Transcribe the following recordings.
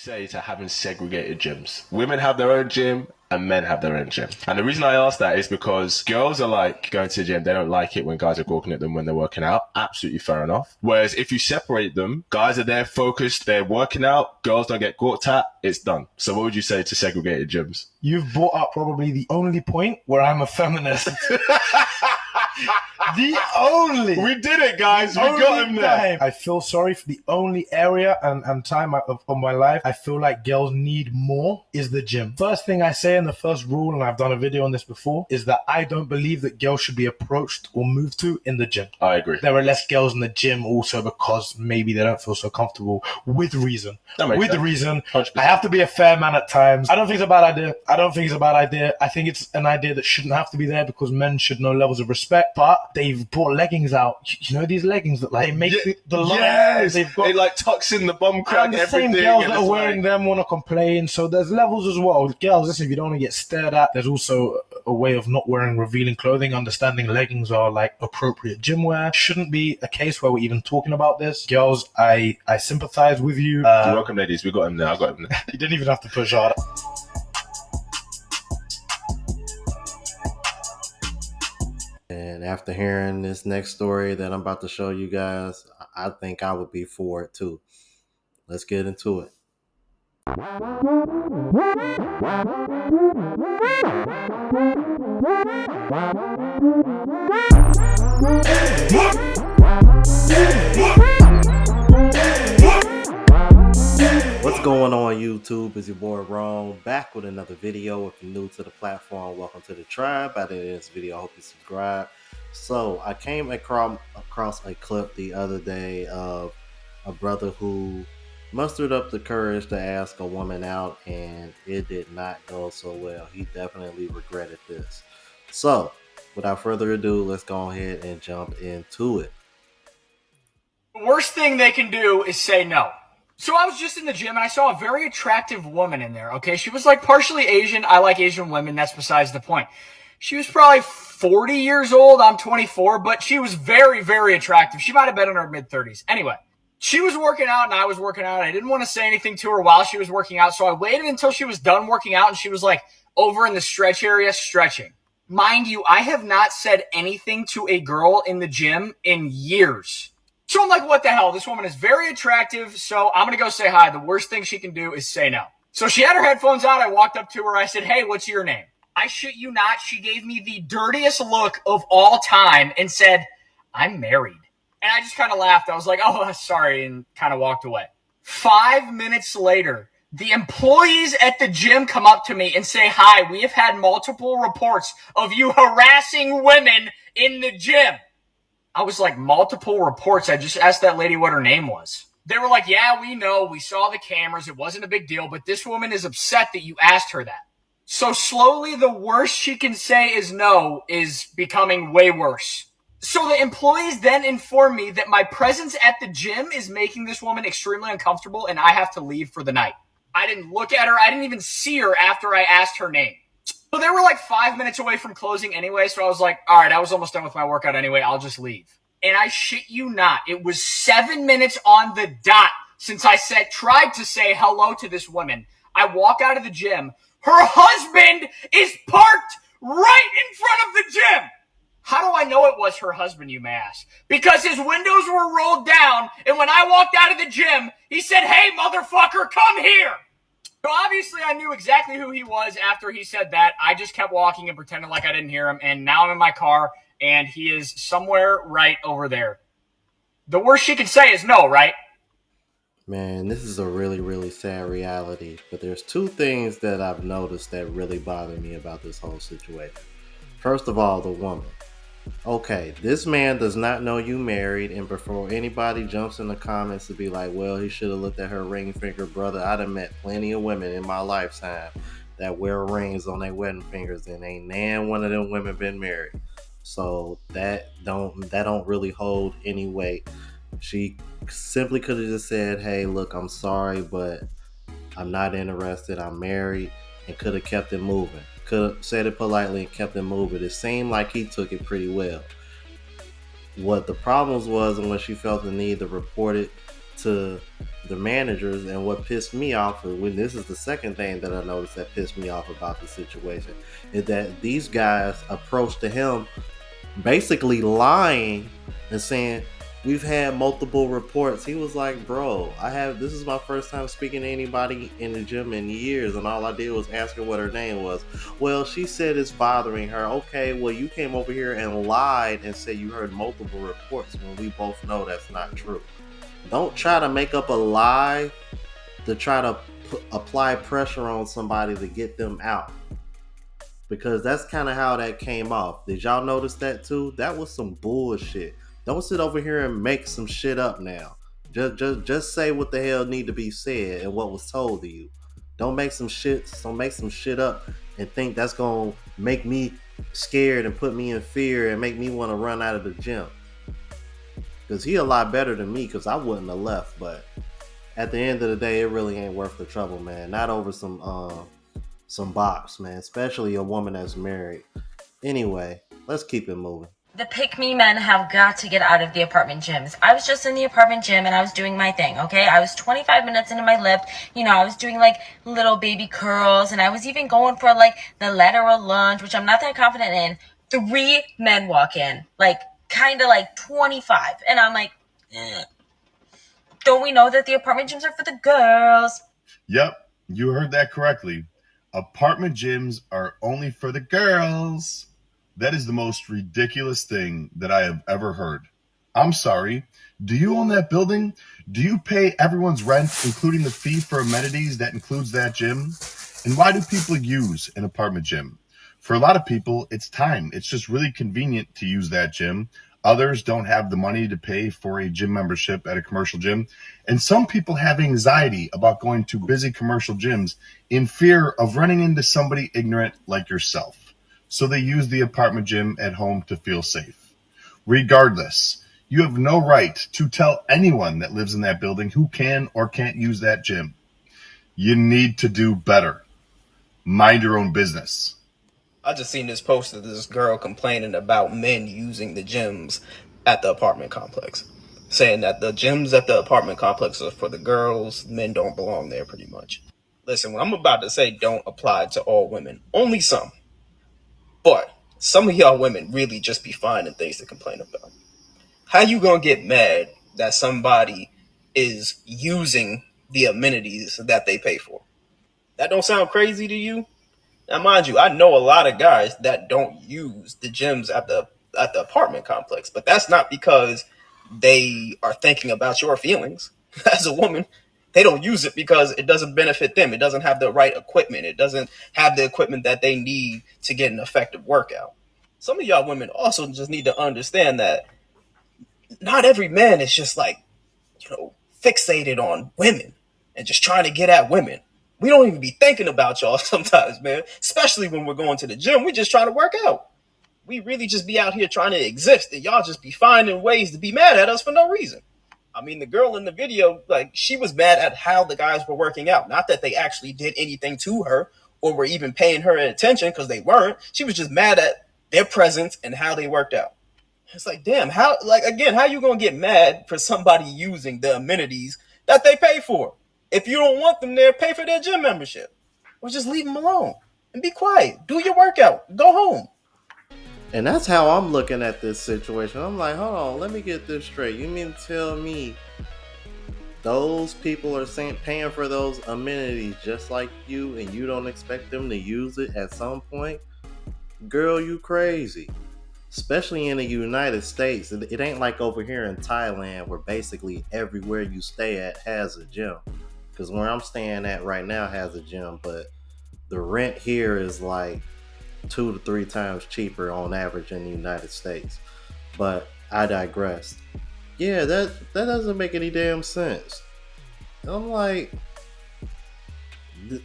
say to having segregated gyms? Women have their own gym and men have their own gym. And the reason I ask that is because girls are like going to the gym. They don't like it when guys are gawking at them when they're working out. Absolutely fair enough. Whereas if you separate them, guys are there focused, they're working out, girls don't get gawked at, it's done. So what would you say to segregated gyms? You've brought up probably the only point where I'm a feminist. We did it, guys. We got him there. I feel sorry for the only area and time of my life I feel like girls need more is the gym. First thing I say in the first rule, and I've done a video on this before, is that I don't believe that girls should be approached or moved to in the gym. I agree. There are less girls in the gym also because maybe they don't feel so comfortable with reason. With reason. 100%. I have to be a fair man at times. I don't think it's a bad idea. I think it's an idea that shouldn't have to be there because men should know levels of respect. But they've brought leggings out. You know these leggings that like they make the yes, they've got, it like tucks in the bum crack. And the same girls that are wearing them want to complain. So there's levels as well. Girls, listen, if you don't want to get stared at, there's also a way of not wearing revealing clothing. Understanding leggings are like appropriate gym wear. Shouldn't be a case where we're even talking about this. Girls, I sympathize with you. You're welcome, ladies. We got him there. I got him there. You didn't even have to push hard. And after hearing this next story that I'm about to show you guys, I think I would be for it too. Let's get into it. What's going on YouTube? It's your boy Ron, back with another video. If you're new to the platform, welcome to the tribe. By the end of this video, I hope you subscribe. So I came across a clip the other day of a brother who mustered up the courage to ask a woman out, and it did not go so well. He definitely regretted this. So without further ado, let's go ahead and jump into it. The worst thing they can do is say no. So I was just in the gym and I saw a very attractive woman in there, okay? She was like partially Asian. I like Asian women. That's besides the point. She was probably 40 years old. I'm 24, but she was very, very attractive. She might have been in her mid-30s. Anyway, she was working out and I was working out. I didn't want to say anything to her while she was working out, so I waited until she was done working out and she was like over in the stretch area stretching. Mind you, I have not said anything to a girl in the gym in years. So I'm like, what the hell? This woman is very attractive, so I'm going to go say hi. The worst thing she can do is say no. So she had her headphones out. I walked up to her. I said, hey, what's your name? I shit you not. She gave me the dirtiest look of all time and said, I'm married. And I just kind of laughed. I was like, oh, sorry, and kind of walked away. 5 minutes later, the employees at the gym come up to me and say, hi, we have had multiple reports of you harassing women in the gym. I was like, multiple reports? I just asked that lady what her name was. They were like, yeah, we know. We saw the cameras. It wasn't a big deal, but this woman is upset that you asked her that. So slowly, the worst she can say is no is becoming way worse. So the employees then inform me that my presence at the gym is making this woman extremely uncomfortable and I have to leave for the night. I didn't look at her. I didn't even see her after I asked her name. So they were like 5 minutes away from closing anyway, so I was like, all right, I was almost done with my workout anyway. I'll just leave. And I shit you not, it was 7 minutes on the dot since I tried to say hello to this woman. I walk out of the gym. Her husband is parked right in front of the gym. How do I know it was her husband, you may ask? Because his windows were rolled down, and when I walked out of the gym, he said, hey, motherfucker, come here. So obviously I knew exactly who he was after he said that. I just kept walking and pretended like I didn't hear him, and now I'm in my car, and he is somewhere right over there. The worst she can say is no, right? Man, this is a really, really sad reality, but there's two things that I've noticed that really bother me about this whole situation. First of all, the woman. Okay, this man does not know you married, and before anybody jumps in the comments to be like, well, he should have looked at her ring finger, brother, I'd have met plenty of women in my lifetime that wear rings on their wedding fingers, and ain't nan one of them women been married. So that don't really hold any weight. She simply could have just said, hey, look, I'm sorry, but I'm not interested, I'm married, and could have kept it moving. Could have said it politely and kept it moving. It seemed like he took it pretty well. What the problems was, and when she felt the need to report it to the managers. And what pissed me off, when this is the second thing that I noticed that pissed me off about the situation, is that these guys approached to him basically lying and saying, we've had multiple reports. He was like, bro, this is my first time speaking to anybody in the gym in years, and all I did was ask her what her name was. Well, she said it's bothering her. Okay, well, you came over here and lied and said you heard multiple reports when we both know that's not true. Don't try to make up a lie to try to apply pressure on somebody to get them out, because that's kind of how that came off. Did y'all notice that too? That was some bullshit. Don't sit over here and make some shit up now. Just say what the hell need to be said and what was told to you. Don't make some shit up and think that's gonna make me scared and put me in fear and make me want to run out of the gym. Because he a lot better than me, because I wouldn't have left. But at the end of the day, it really ain't worth the trouble, man. Not over some box, man. Especially a woman that's married. Anyway, let's keep it moving. The pick-me men have got to get out of the apartment gyms. I was just in the apartment gym and I was doing my thing, okay? I was 25 minutes into my lift. You know, I was doing like little baby curls, and I was even going for like the lateral lunge, which I'm not that confident in. 3 men walk in, like kind of like 25. And I'm like, don't we know that the apartment gyms are for the girls? Yep, you heard that correctly. Apartment gyms are only for the girls. That is the most ridiculous thing that I have ever heard. I'm sorry. Do you own that building? Do you pay everyone's rent, including the fee for amenities that includes that gym? And why do people use an apartment gym? For a lot of people, it's time. It's just really convenient to use that gym. Others don't have the money to pay for a gym membership at a commercial gym. And some people have anxiety about going to busy commercial gyms in fear of running into somebody ignorant like yourself. So they use the apartment gym at home to feel safe. Regardless, you have no right to tell anyone that lives in that building who can or can't use that gym. You need to do better. Mind your own business. I just seen this post of this girl complaining about men using the gyms at the apartment complex, saying that the gyms at the apartment complex are for the girls, men don't belong there pretty much. Listen, what I'm about to say don't apply to all women, only some. But some of y'all women really just be finding things to complain about. How you gonna get mad that somebody is using the amenities that they pay for? That don't sound crazy to you? Now, mind you, I know a lot of guys that don't use the gyms at the apartment complex, but that's not because they are thinking about your feelings. As a woman, they don't use it because it doesn't benefit them. It doesn't have the right equipment. It doesn't have the equipment that they need to get an effective workout. Some of y'all women also just need to understand that not every man is just like, fixated on women and just trying to get at women. We don't even be thinking about y'all sometimes, man. Especially when we're going to the gym. We just trying to work out. We really just be out here trying to exist, and y'all just be finding ways to be mad at us for no reason. I mean, the girl in the video, like, she was mad at how the guys were working out. Not that they actually did anything to her or were even paying her attention, because they weren't. She was just mad at their presence and how they worked out. It's like, damn, how you gonna get mad for somebody using the amenities that they pay for? If you don't want them there, pay for their gym membership. Or just leave them alone and be quiet. Do your workout. Go home. And that's how I'm looking at this situation. I'm like, hold on, let me get this straight. You mean to tell me those people are paying for those amenities just like you, and you don't expect them to use it at some point? Girl, you crazy. Especially in the United States. It ain't like over here in Thailand where basically everywhere you stay at has a gym. Because where I'm staying at right now has a gym, but the rent here is like 2 to 3 times cheaper on average in the United States. But I digress. Yeah, that doesn't make any damn sense. I'm like,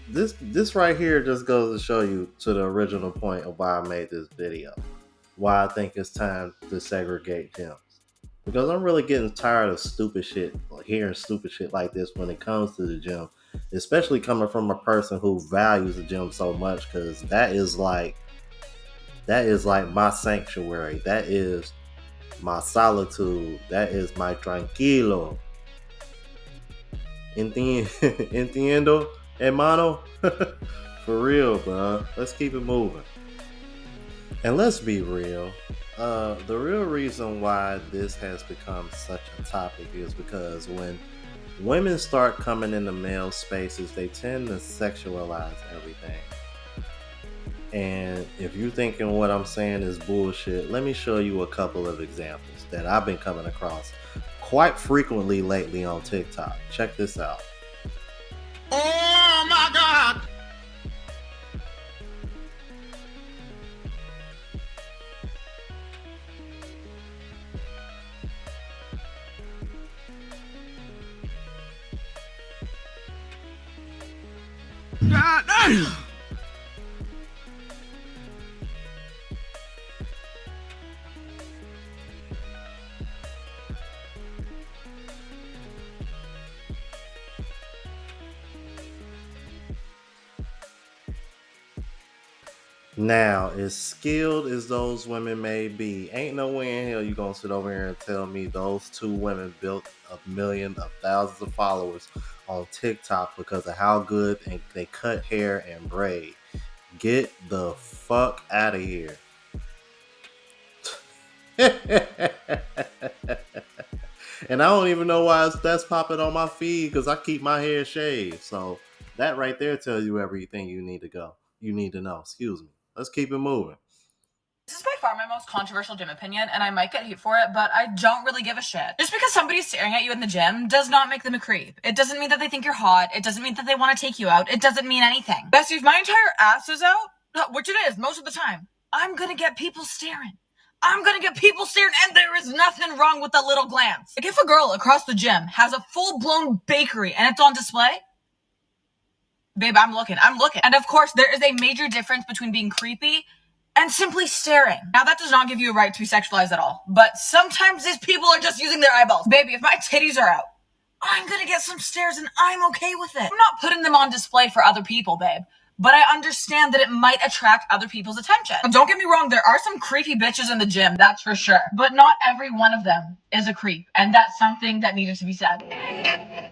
this right here just goes to show you to the original point of why I made this video. Why I think it's time to segregate gyms. Because I'm really getting tired of stupid shit, hearing stupid shit like this when it comes to the gym. Especially coming from a person who values the gym so much, because that is like my sanctuary. That is my solitude. That is my tranquilo. Entiendo, hermano. For real, bro. Let's keep it moving. And let's be real. The real reason why this has become such a topic is because when women start coming into male spaces, they tend to sexualize everything. And if you're thinking what I'm saying is bullshit, let me show you a couple of examples that I've been coming across quite frequently lately on TikTok. Check this out. Oh my God! God damn! Now, as skilled as those women may be, ain't no way in hell you gonna sit over here and tell me those two women built a million of thousands of followers on TikTok because of how good they cut hair and braid. Get the fuck out of here. And I don't even know why that's popping on my feed because I keep my hair shaved. So that right there tells you everything you need to know. Excuse me. Let's keep it moving. This is by far my most controversial gym opinion, and I might get hate for it, but I don't really give a shit. Just because somebody's staring at you in the gym does not make them a creep. It doesn't mean that they think you're hot. It doesn't mean that they want to take you out. It doesn't mean anything. Bestie, if my entire ass is out, which it is most of the time, I'm gonna get people staring. I'm gonna get people staring, and there is nothing wrong with a little glance. Like if a girl across the gym has a full-blown bakery and it's on display, babe, I'm looking. And of course, there is a major difference between being creepy and simply staring. Now, that does not give you a right to be sexualized at all, but sometimes these people are just using their eyeballs. Baby, if my titties are out, I'm gonna get some stares and I'm okay with it. I'm not putting them on display for other people, babe, but I understand that it might attract other people's attention. Don't get me wrong, there are some creepy bitches in the gym, that's for sure, but not every one of them is a creep, and that's something that needed to be said.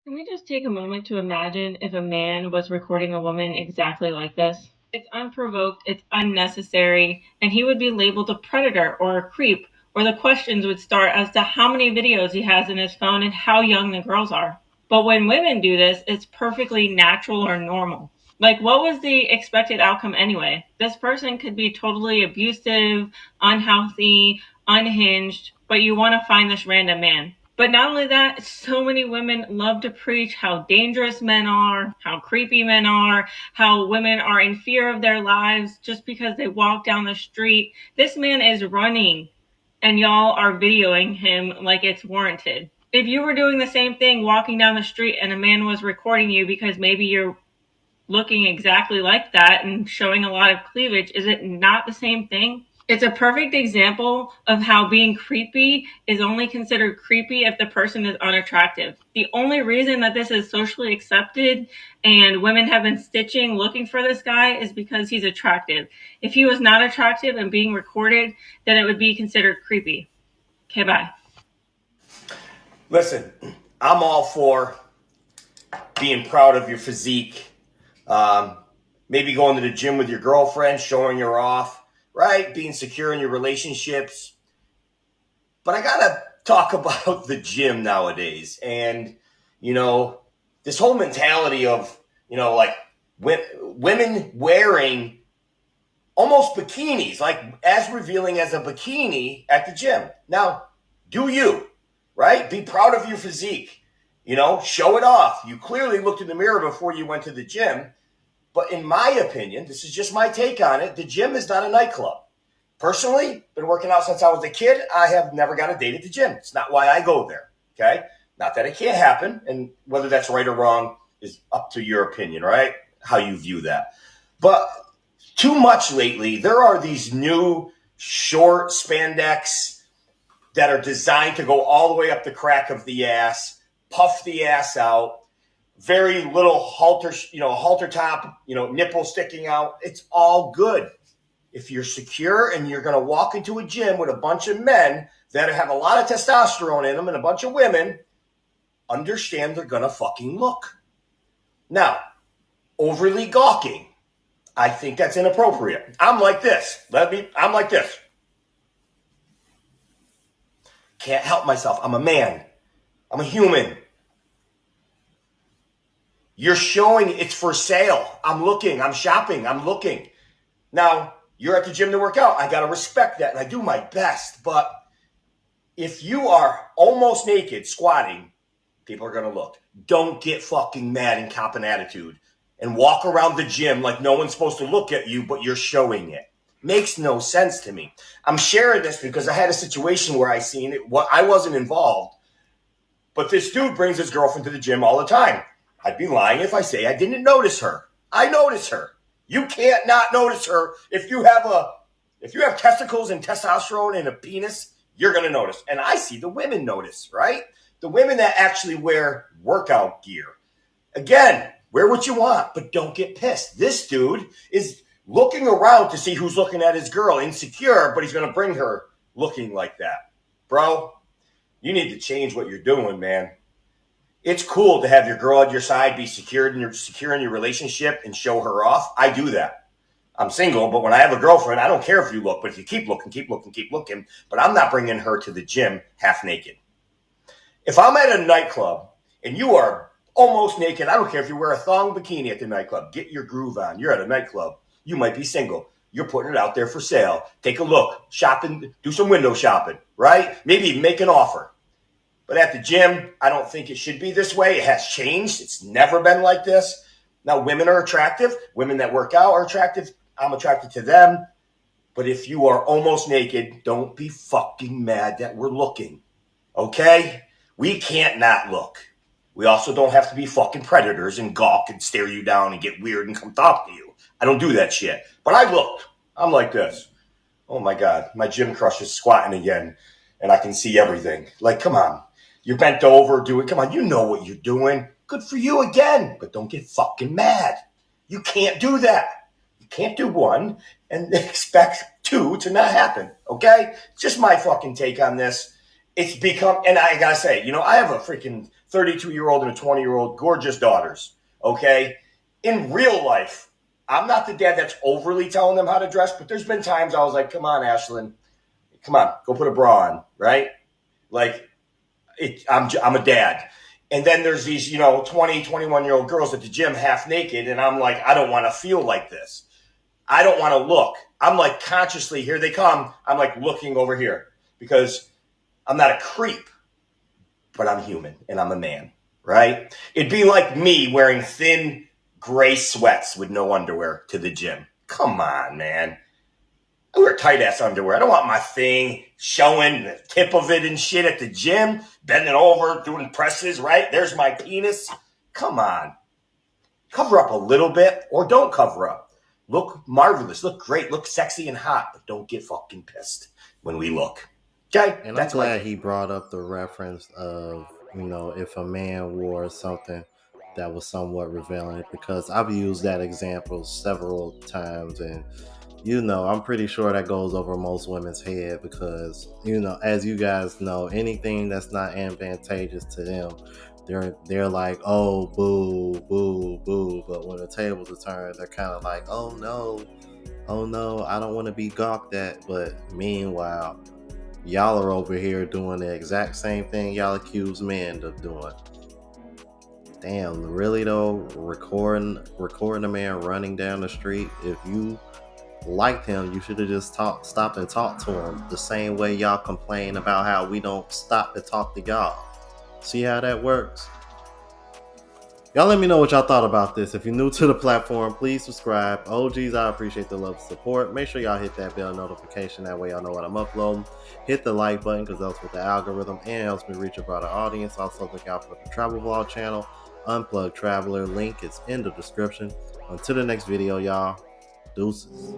Can we just take a moment to imagine if a man was recording a woman exactly like this? It's unprovoked, it's unnecessary, and he would be labeled a predator or a creep, or the questions would start as to how many videos he has in his phone and how young the girls are. But when women do this, it's perfectly natural or normal. Like, what was the expected outcome anyway? This person could be totally abusive, unhealthy, unhinged, but you want to find this random man. But not only that, so many women love to preach how dangerous men are, how creepy men are, how women are in fear of their lives just because they walk down the street. This man is running, and y'all are videoing him like it's warranted. If you were doing the same thing, walking down the street, and a man was recording you because maybe you're looking exactly like that and showing a lot of cleavage, is it not the same thing? It's a perfect example of how being creepy is only considered creepy if the person is unattractive. The only reason that this is socially accepted and women have been stitching looking for this guy is because he's attractive. If he was not attractive and being recorded, then it would be considered creepy. Okay, bye. Listen, I'm all for being proud of your physique. Maybe going to the gym with your girlfriend, showing her off, right? Being secure in your relationships. But I gotta talk about the gym nowadays. And, this whole mentality of, like women wearing almost bikinis, like as revealing as a bikini at the gym. Now, do you, right? Be proud of your physique. Show it off. You clearly looked in the mirror before you went to the gym. But in my opinion, this is just my take on it, the gym is not a nightclub. Personally, been working out since I was a kid. I have never got a date at the gym. It's not why I go there, okay? Not that it can't happen, and whether that's right or wrong is up to your opinion, right? How you view that. But too much lately, there are these new short spandex that are designed to go all the way up the crack of the ass, puff the ass out, very little halter top, nipple sticking out. It's all good. if you're secure and you're going to walk into a gym with a bunch of men that have a lot of testosterone in them and a bunch of women, understand they're going to fucking look. Now, overly gawking, I think that's inappropriate. I'm like this. I'm like this. Can't help myself. I'm a man. I'm a human. You're showing it's for sale. I'm looking. I'm shopping. I'm looking. Now, you're at the gym to work out. I got to respect that, and I do my best. But if you are almost naked squatting, people are going to look. Don't get fucking mad and cop an attitude and walk around the gym like no one's supposed to look at you, but you're showing it. Makes no sense to me. I'm sharing this because I had a situation where I seen it. I wasn't involved, but this dude brings his girlfriend to the gym all the time. I'd be lying if I say I didn't notice her. I notice her. You can't not notice her. If you have testicles and testosterone and a penis, you're going to notice. And I see the women notice, right? The women that actually wear workout gear. Again, wear what you want, but don't get pissed. This dude is looking around to see who's looking at his girl, insecure, but he's going to bring her looking like that. Bro, you need to change what you're doing, man. It's cool to have your girl at your side, be secure in your relationship and show her off. I do that. I'm single, but when I have a girlfriend, I don't care if you look, but if you keep looking, but I'm not bringing her to the gym half naked. If I'm at a nightclub and you are almost naked, I don't care if you wear a thong bikini at the nightclub, get your groove on. You're at a nightclub. You might be single. You're putting it out there for sale. Take a look, shopping, do some window shopping, right? Maybe even make an offer. But at the gym, I don't think it should be this way. It has changed. It's never been like this. Now, women are attractive. Women that work out are attractive. I'm attracted to them. But if you are almost naked, don't be fucking mad that we're looking. Okay? We can't not look. We also don't have to be fucking predators and gawk and stare you down and get weird and come talk to you. I don't do that shit. But I looked. I'm like this. Oh my God. My gym crush is squatting again. And I can see everything. Like, come on. You're bent over, do it. Come on, you know what you're doing. Good for you again. But don't get fucking mad. You can't do that. You can't do one and expect two to not happen. Okay? Just my fucking take on this. It's become, and I gotta say, I have a freaking 32-year-old and a 20-year-old, gorgeous daughters. Okay? In real life, I'm not the dad that's overly telling them how to dress, but there's been times I was like, come on, Ashlyn. Come on, go put a bra on, right? Like, I'm a dad. And then there's these, 20, 21-year-old girls at the gym half naked. And I'm like, I don't want to feel like this. I don't want to look. I'm like consciously, here they come. I'm like looking over here because I'm not a creep, but I'm human and I'm a man, right? It'd be like me wearing thin gray sweats with no underwear to the gym. Come on, man. I wear tight-ass underwear. I don't want my thing showing the tip of it and shit at the gym, bending over, doing presses, right? There's my penis. Come on. Cover up a little bit or don't cover up. Look marvelous. Look great. Look sexy and hot. But don't get fucking pissed when we look. Okay? And I'm glad he brought up the reference of, if a man wore something that was somewhat revealing, because I've used that example several times, and I'm pretty sure that goes over most women's head because, as you guys know, anything that's not advantageous to them, they're like, oh, boo, boo, boo. But when the tables are turned, they're kind of like, oh no, I don't want to be gawked at. But meanwhile, y'all are over here doing the exact same thing y'all accuse men of doing. Damn, really though, recording a man running down the street, if you liked him, you should have just stopped and talked to him the same way y'all complain about how we don't stop to talk to y'all. See how that works? Y'all let me know what y'all thought about this. If you're new to the platform, please subscribe. OGs, I appreciate the love and support. Make sure y'all hit that bell notification. That way y'all know what I'm uploading. Hit the like button because that's with the algorithm and helps me reach a broader audience. Also look out for the travel vlog channel, Unplugged Traveler. Link is in the description. Until the next video, y'all. Deuces.